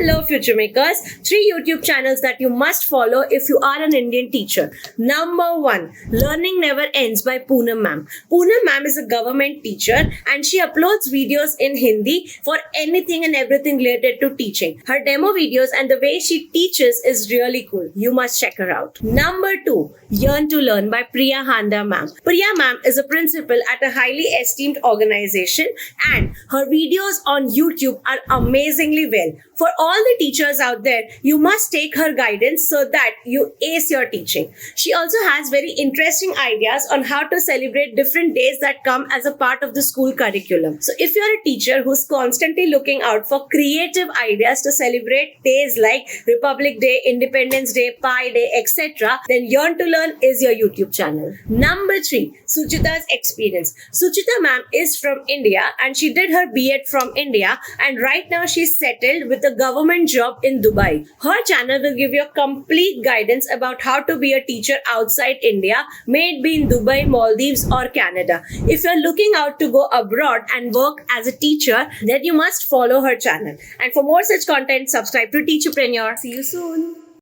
Hello, FutureMakers. 3 YouTube channels that you must follow if you are an Indian teacher. Number 1, Learning Never Ends by Poonam Ma'am. Poonam Ma'am is a government teacher and she uploads videos in Hindi for anything and everything related to teaching. Her demo videos and the way she teaches is really cool. You must check her out. Number 2, Yearn to Learn by Priya Handa Ma'am. Priya Ma'am is a principal at a highly esteemed organization and her videos on YouTube are amazingly well. For all the teachers out there, you must take her guidance so that you ace your teaching. She also has very interesting ideas on how to celebrate different days that come as a part of the school curriculum. So if you're a teacher who's constantly looking out for creative ideas to celebrate days like Republic Day, Independence Day, Pi Day, etc., then Yearn to Learn is your YouTube channel. Number 3, Suchita's Experience. Suchita ma'am is from India and she did her B.Ed from India and right now she's settled with a government job in Dubai. Her channel will give you complete guidance about how to be a teacher outside India, may it be in Dubai, Maldives or Canada. If you're looking out to go abroad and work as a teacher, then you must follow her channel. And for more such content, subscribe to TeacherPreneur. See you soon.